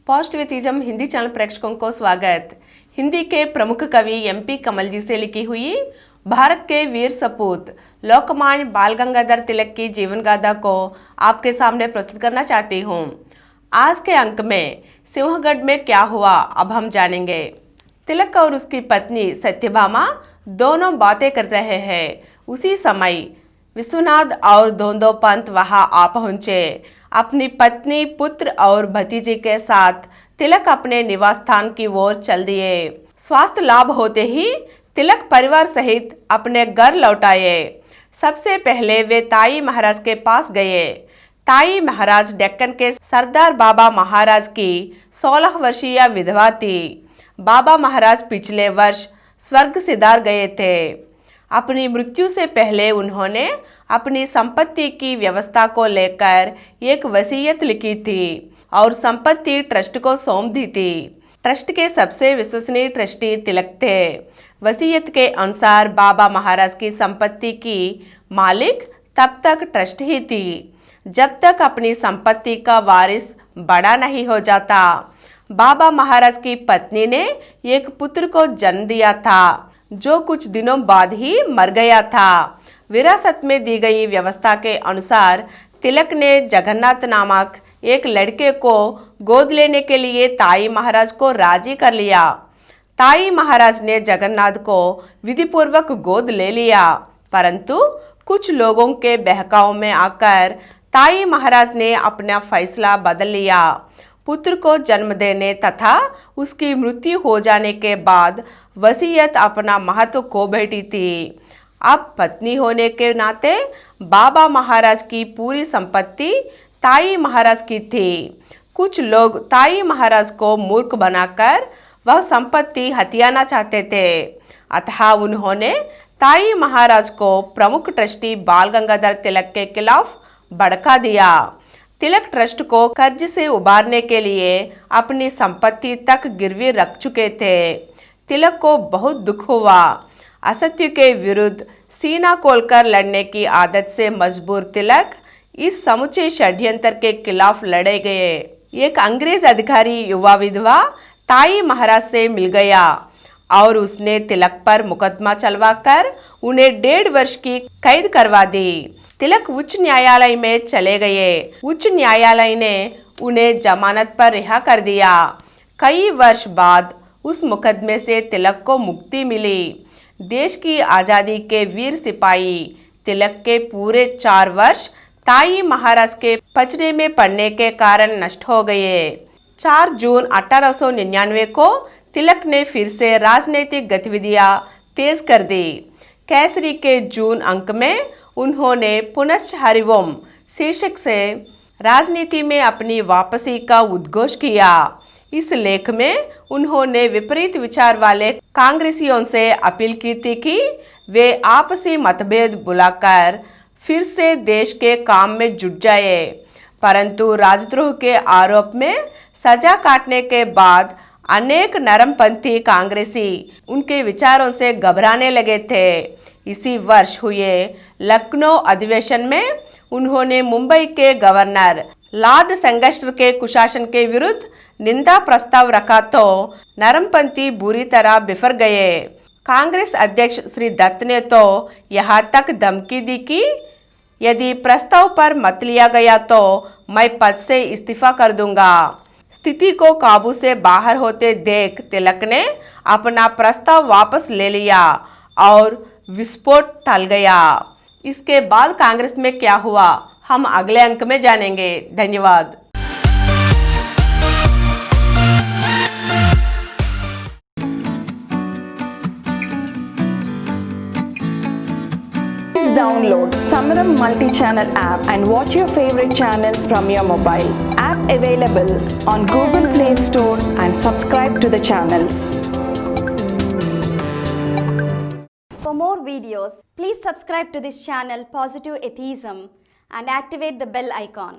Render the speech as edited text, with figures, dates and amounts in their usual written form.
Positivism Hindi channel प्रेक्षकों को स्वागत। हिंदी के प्रमुख कवि एमपी कमल जी से लिखी हुई भारत के वीर सपूत लोकमान्य बाल गंगाधर तिलक की जीवन गाथा को आपके सामने प्रस्तुत करना चाहती हूँ। आज के अंक में सिंहगढ़ में क्या हुआ अब हम जानेंगे। तिलक और उसकी पत्नी सत्यभामा दोनों बातें कर रहे हैं। उसी समय विश्वनाथ और धोंदो पंत वहां आ पहुंचे। अपनी पत्नी, पुत्र और भतीजे के साथ तिलक अपने निवास स्थान की ओर चल दिए। स्वास्थ्य लाभ होते ही तिलक परिवार सहित अपने घर लौट आए। सबसे पहले वे ताई महाराज के पास गए। ताई महाराज डेक्कन के सरदार बाबा महाराज की 16 वर्षीय विधवा थी। बाबा महाराज पिछले वर्ष स्वर्ग सिधार गए थे। अपनी मृत्यु से पहले उन्होंने अपनी संपत्ति की व्यवस्था को लेकर एक वसीयत लिखी थी और संपत्ति ट्रस्ट को सौंप दी थी। ट्रस्ट के सबसे विश्वसनीय ट्रस्टी तिलक थे। वसीयत के अनुसार बाबा महाराज की संपत्ति की मालिक तब तक ट्रस्ट ही थी जब तक अपनी संपत्ति का वारिस बड़ा नहीं हो जाता। बाबा महाराज की पत्नी ने एक पुत्र को जन्म दिया था जो कुछ दिनों बाद ही मर गया था। विरासत में दी गई व्यवस्था के अनुसार तिलक ने जगन्नाथ नामक एक लड़के को गोद लेने के लिए ताई महाराज को राजी कर लिया। ताई महाराज ने जगन्नाथ को विधिपूर्वक गोद ले लिया, परंतु कुछ लोगों के बहकाव में आकर ताई महाराज ने अपना फैसला बदल लिया। पुत्र को जन्म देने तथा उसकी मृत्यु हो जाने के बाद वसीयत अपना महत्व खो बैठी थी। अब पत्नी होने के नाते बाबा महाराज की पूरी संपत्ति ताई महाराज की थी। कुछ लोग ताई महाराज को मूर्ख बनाकर वह संपत्ति हथियाना चाहते थे, अतः उन्होंने ताई महाराज को प्रमुख ट्रस्टी बाल गंगाधर तिलक के खिलाफ भड़का दिया। तिलक ट्रस्ट को कर्ज से उबारने के लिए अपनी संपत्ति तक गिरवी रख चुके थे। तिलक को बहुत दुख हुआ। असत्य के विरुद्ध सीना खोलकर लड़ने की आदत से मजबूर तिलक इस समुचे षड्यंत्र के खिलाफ लड़े गए। एक अंग्रेज अधिकारी युवा विधवा ताई महाराज से मिल गया और उसने तिलक पर मुकदमा चलवाकर उन्हें 1.5 वर्ष की कैद करवा दी। तिलक उच्च न्यायालय में चले गए। उच्च न्यायालय ने उन्हें जमानत पर रिहा कर दिया। कई वर्ष बाद उस मुकदमे से तिलक को मुक्ति मिली। देश की आज़ादी के वीर सिपाही तिलक के पूरे 4 वर्ष ताई महाराज के पचड़े में पड़ने के कारण नष्ट हो गए। 4 जून 1899 को तिलक ने फिर से राजनीतिक गतिविधियां तेज कर दी। केसरी के जून अंक में उन्होंने पुनश्च हरिओम शीर्षक से राजनीति में अपनी वापसी का उद्घोष किया। इस लेख में उन्होंने विपरीत विचार वाले कांग्रेसियों से अपील की थी कि वे आपसी मतभेद भुलाकर फिर से देश के काम में जुट जाए, परंतु राजद्रोह के आरोप में सजा काटने के बाद अनेक नरमपंथी कांग्रेसी उनके विचारों से घबराने लगे थे। इसी वर्ष हुए लखनऊ अधिवेशन में उन्होंने मुंबई के गवर्नर लॉर्ड सेंगस्टर के कुशासन के विरुद्ध निंदा प्रस्ताव रखा तो नरमपंथी बुरी तरह बिफर गए। कांग्रेस अध्यक्ष श्री दत्त ने तो यहाँ तक धमकी दी कि यदि प्रस्ताव पर मत लिया गया तो मैं पद से इस्तीफा कर दूंगा। स्थिति को काबू से बाहर होते देख तिलक ने अपना प्रस्ताव वापस ले लिया और विस्फोट टल गया। इसके बाद कांग्रेस में क्या हुआ हम अगले अंक में जानेंगे। धन्यवाद। Please download Samaram multi-channel app and watch your favorite channels from your mobile. App available on Google Play Store and subscribe to the channels. For more videos, please subscribe to this channel Positive Atheism and activate the bell icon.